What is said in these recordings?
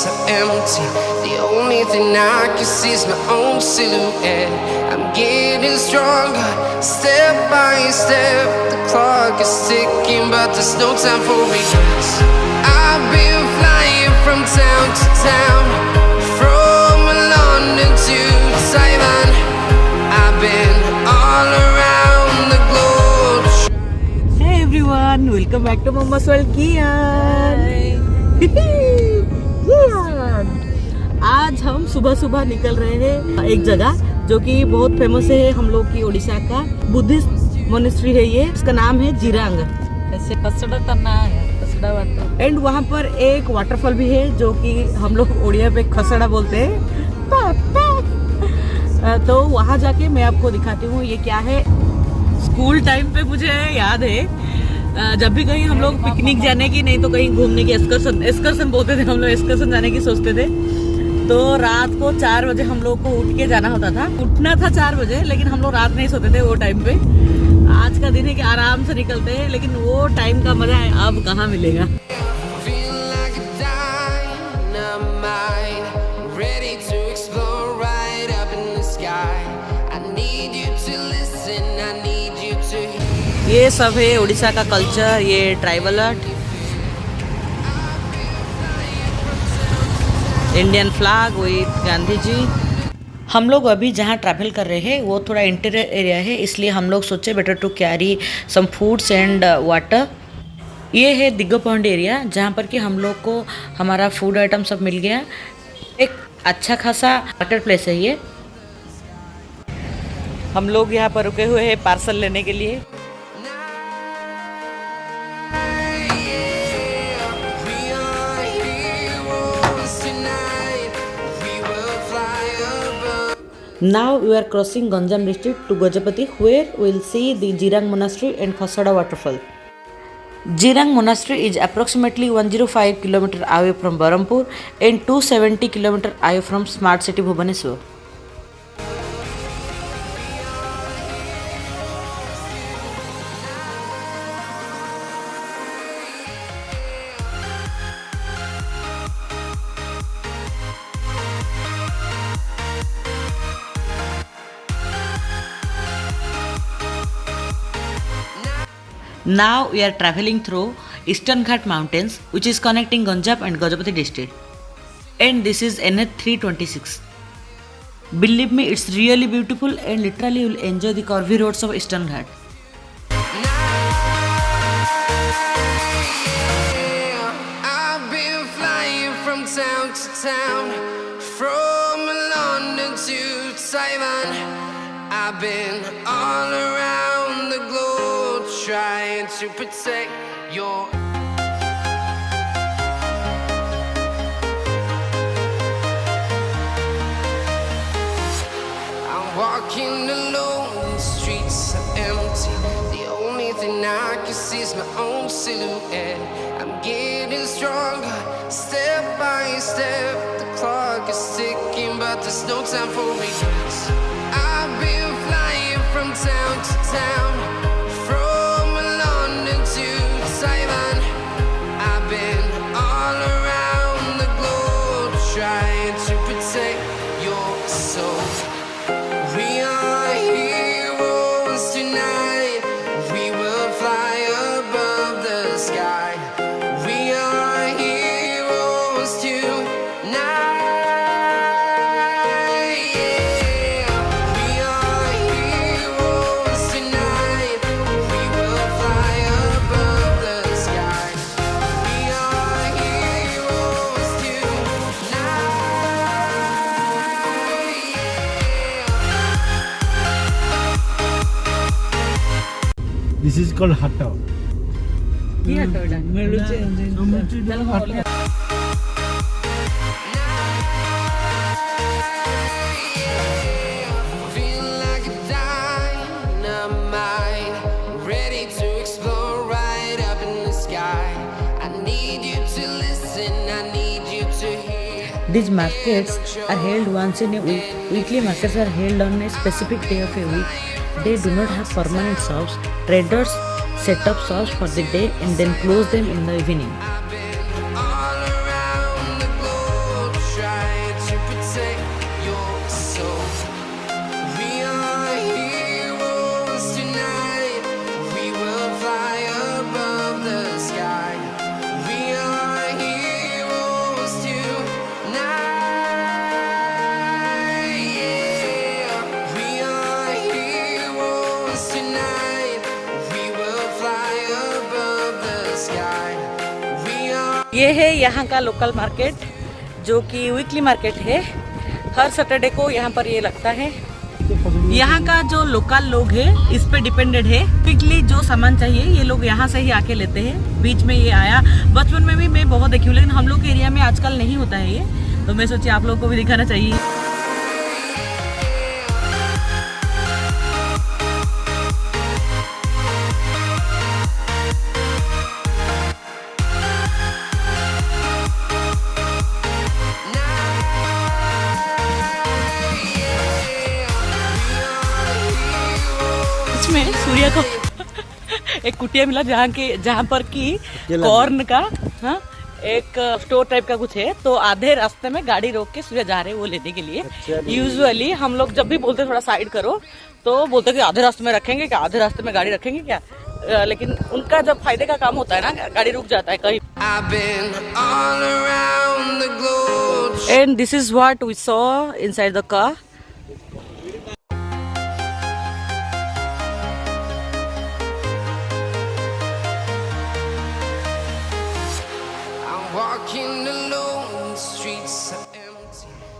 are empty. The only thing I can see is my own silhouette. I'm getting stronger, step by step. The clock is ticking, but there's no time for regrets. I've been flying from town to town, from London to Taiwan. I've been all around the globe. Hey everyone, welcome back to Mama's World Kian. आज हम सुबह सुबह निकल रहे हैं एक जगह जो कि बहुत फेमस है हम लोग की उड़ीसा का बुद्धिस्ट मोनेस्ट्री है ये, इसका नाम है जिरांग। एंड वहाँ पर एक वाटरफॉल भी है जो कि हम लोग उड़िया पे खसड़ा बोलते हैं। तो वहाँ जाके मैं आपको दिखाती हूँ ये क्या है। स्कूल टाइम पे मुझे याद है जब भी कहीं हम लोग पिकनिक जाने की नहीं तो कहीं घूमने की एक्सकर्सन बोलते थे हम लोग, एक्सकर्सन जाने की सोचते थे तो रात को 4 बजे हम लोग को उठ के जाना होता था। उठना था 4 बजे लेकिन हम लोग रात नहीं सोते थे वो टाइम पे। आज का दिन है कि आराम से निकलते हैं लेकिन वो टाइम का मजा है अब कहाँ मिलेगा। ये सब है उड़ीसा का कल्चर, ये tribal art, Indian flag with Gandhi ji. हम लोग अभी जहाँ ट्रैवल कर रहे हैं वो थोड़ा इंटीरियर एरिया है, इसलिए हम लोग सोचे better to carry some foods and water. ये है दिग्गो पॉइंट एरिया जहाँ पर कि हम लोग को हमारा फूड आइटम सब मिल गया। एक अच्छा खासा मार्केट प्लेस है ये। हम लोग यहाँ पर रुके हुए हैं पार्सल लेने के लिए। Now we are crossing Ganjam district to Gajapati, where we will see the Jirang Monastery and Khasada waterfall. Jirang Monastery is approximately 105 km away from Berhampur and 270 km away from smart city Bhubaneswar. Now we are traveling through Eastern Ghat Mountains, which is connecting Ganjam and Gajapati district. And this is NH 326. Believe me, it's really beautiful and literally you will enjoy the curvy roads of Eastern Ghat. I've been flying from town to town, from London to Taiwan. I've been all around the globe trying to protect your. I'm walking alone, the streets are empty. The only thing I can see is my own silhouette. I'm getting stronger, step by step. The clock is ticking, but there's no time for regrets. I've been flying from town to town, from London to Taiwan. I've been all around the globe trying to protect your soul. We are heroes tonight. We will fly above the sky. We are heroes tonight. This is called hatta. These markets are held once in a week. Weekly markets are held on a specific day of a week. They do not have permanent shops. Traders set up shops for the day and then close them in the evening. ये है यहाँ का local market, जो कि weekly market है। हर Saturday को यहाँ पर ये लगता है। यहाँ का जो लोकल लोग है इस पे डिपेंडेड है। वीकली जो सामान चाहिए ये लोग यहाँ से ही आके लेते हैं। बीच में ये आया, बचपन में भी मैं बहुत देखी हूँ, लेकिन हम लोग के एरिया में आजकल नहीं होता है ये, तो मैं सोची आप लोगों को भी दिखाना चाहिए। में सूर्य को एक कुटिया मिला जहाँ पर की कॉर्न का एक स्टोर टाइप का कुछ है। तो आधे रास्ते में गाड़ी रोक के सूर्य जा रहे हैं वो लेने के लिए। यूजुअली हम लोग जब भी बोलते थोड़ा साइड करो तो बोलते कि आधे रास्ते में रखेंगे क्या, आधे रास्ते में गाड़ी रखेंगे क्या, लेकिन उनका जब फायदे का काम होता है ना, गाड़ी रुक जाता है कहीं। And this is what we saw inside the car.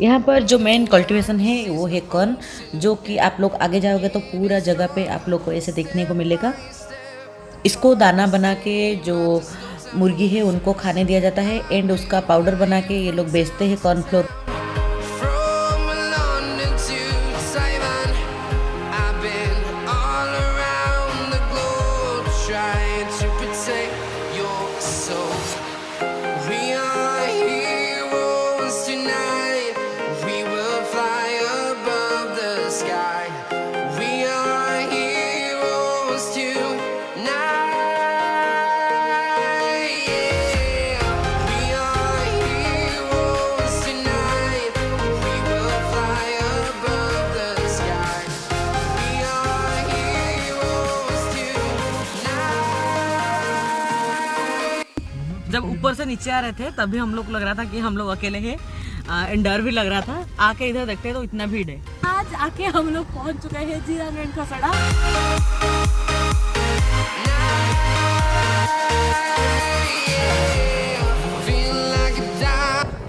यहाँ पर जो मेन कल्टीवेशन है वो है कॉर्न, जो कि आप लोग आगे जाओगे तो पूरा जगह पे आप लोग को ऐसे देखने को मिलेगा। इसको दाना बना के जो मुर्गी है उनको खाने दिया जाता है, एंड उसका पाउडर बना के ये लोग बेचते हैं कॉर्नफ्लोर। जब ऊपर से नीचे आ रहे थे तभी हम लोग लग रहा था कि हम लोग अकेले हैं, एंड डर भी लग रहा था। आके इधर देखते हैं तो इतना भीड़ है। आज आके हम लोग पहुंच चुके हैं जीरंग एंड खसड़ा।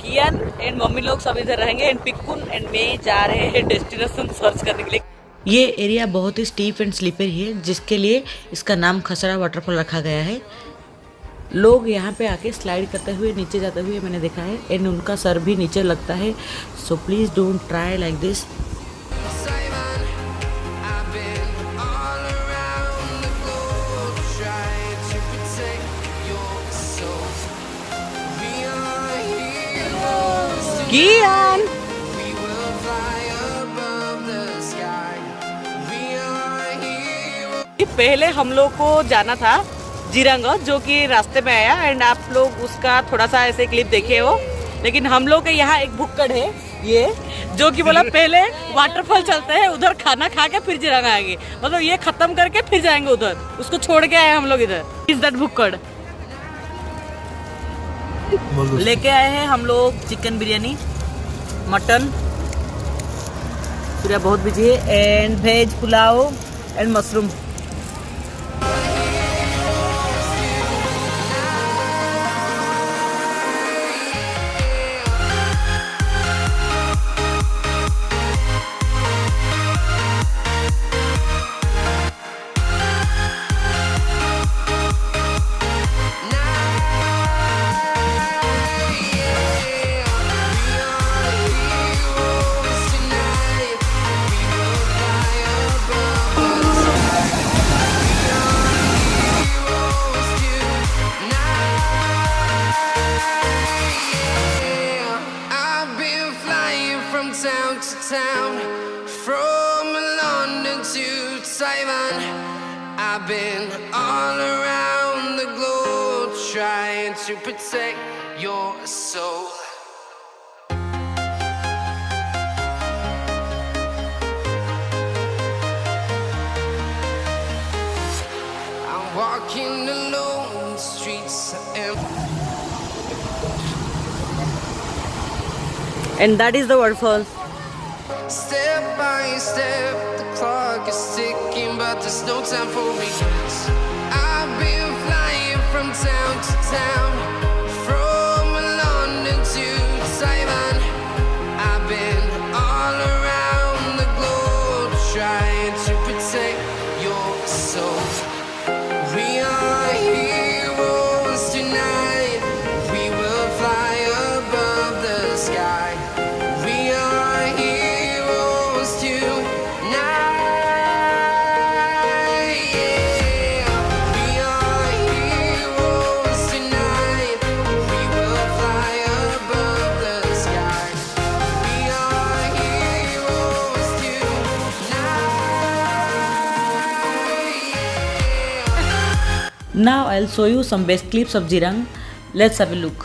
कियान एंड मम्मी लोग सब इधर रहेंगे, एंड पिकुन एंड मैं जा रहे हैं डेस्टिनेशन सर्च करने के लिए। ये एरिया बहुत ही स्टीप एंड स्लीपर है, जिसके लिए इसका नाम खसड़ा वाटरफॉल रखा गया है। लोग यहाँ पे आके स्लाइड करते हुए नीचे जाते हुए मैंने देखा है, एंड उनका सर भी नीचे लगता है। So please don't try like this. कियान पहले हम लोग को जाना था जीरंग, जो कि रास्ते में आया, एंड आप लोग उसका थोड़ा सा ऐसे क्लिप देखे हो। लेकिन हम लोग के यहाँ एक भुक्कड़ है ये, जो कि बोला पहले वाटरफॉल चलते हैं उधर खाना खा के फिर जीरंग आएंगे, मतलब ये खत्म करके फिर जाएंगे उधर। उसको छोड़ के आए हम लोग इधर। इज दैट भुक्कड़ लेके आए हैं हम लोग चिकन बिरयानी, मटन, सूर्या बहुत बिजी है, and veg pulao and mushroom. From London to Taiwan, I've been all around the globe trying to protect your soul. I'm walking alone, the streets are empty. And that is the waterfall. Step by step, the clock is ticking, but there's no time for regrets. I've been flying from town to town, from Now I'll show you some best clips of Jirang. Let's have a look.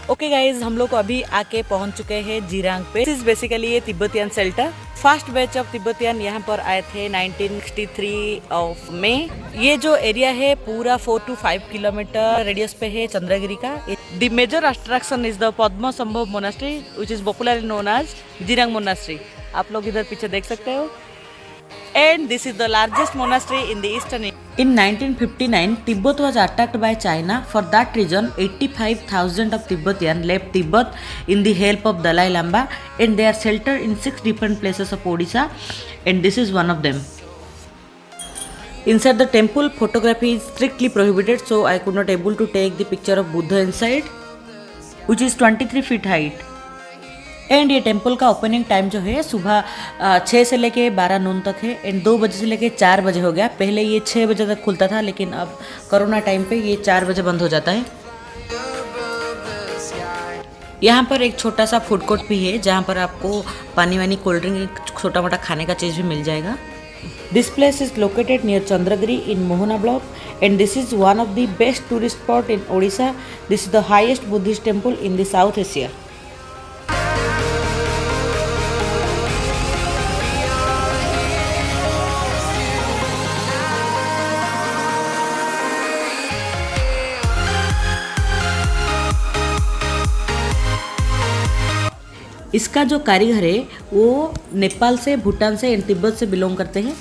Okay guys, हम लोग अभी आके पहुंच चुके हैं जीरांग पे। This is basically ये Tibetan shelter. First batch of Tibetan यहाँ पर आए थे 1963 ऑफ मई। ये जो एरिया है पूरा 4 to 5 किलोमीटर रेडियस पे है चंद्रगिरी का। The major attraction is the Padmasambhava monastery which is popularly known as Zirang monastery. आप लोग इधर पीछे देख सकते हो। And this is the largest monastery in the eastern India. In 1959, Tibet was attacked by China. For that reason, 85,000 of Tibetan left Tibet in the help of Dalai Lama, and they are sheltered in 6 different places of Odisha, and this is one of them. Inside the temple, photography is strictly prohibited, so I could not able to take the picture of Buddha inside, which is 23 feet height. And ये temple का opening time जो है सुबह 6 से लेके 12 नून तक है, and 2 बजे से लेके 4 बजे हो गया। पहले ये 6 बजे तक खुलता था, लेकिन अब कोरोना टाइम पे ये 4 बजे बंद हो जाता है। यहाँ पर एक छोटा सा फूड कोर्ट भी है, जहाँ पर आपको पानी वानी कोल्ड ड्रिंक छोटा मोटा खाने का चीज़ भी मिल जाएगा। This place is located near Chandragiri in Mohana block, and this is one of the best tourist spot in Odisha. This is the highest Buddhist temple in the South Asia. इसका जो कारीगर है वो नेपाल से, भूटान से एंड तिब्बत से बिलोंग करते हैं।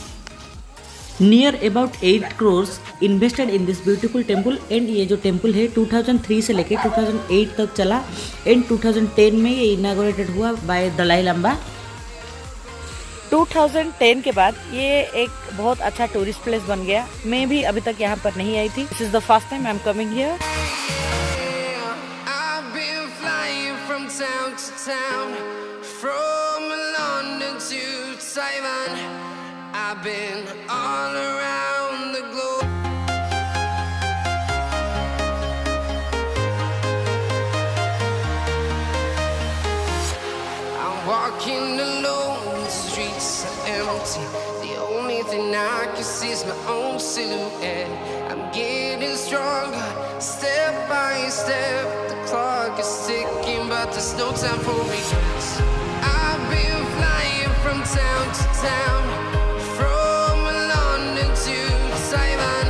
Near about 8 crores invested in this beautiful temple. And ये जो टेम्पल है 2003 से लेके 2008 तक चला, एंड 2010 में ये इनागोरेटेड हुआ बाय दलाई लामा। 2010 के बाद ये एक बहुत अच्छा टूरिस्ट प्लेस बन गया। मैं भी अभी तक यहाँ पर नहीं आई थी। This is the first time I am coming here. Town to town, from London to Taiwan, I've been all around the globe. I'm walking alone, the streets are empty. The only thing I can see is my own silhouette. I'm getting stronger, step by step. The clock is ticking, but there's no time for regrets. I've been flying from town to town, from London to Taiwan.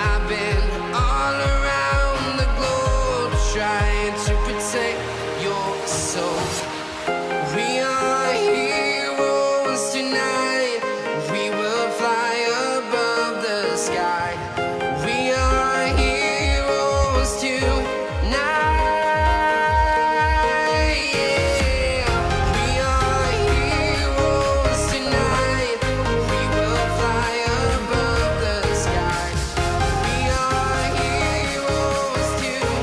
I've been all around the globe, trying to protect your soul. We are heroes tonight. We will fly above the sky. We are heroes tonight. Yeah. We are heroes tonight. We will fly above the sky. We are heroes tonight.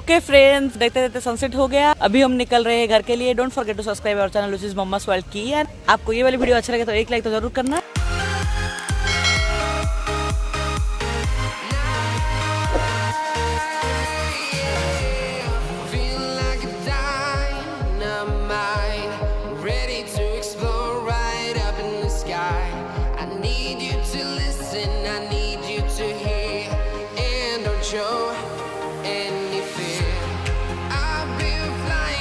Okay friends, देखते देखते sunset हो गया। अभी हम निकल रहे हैं घर के लिए। Don't forget to subscribe our channel which is mumma's world की। आपको ये वाली वीडियो अच्छा लगे तो एक लाइक तो जरूर करना।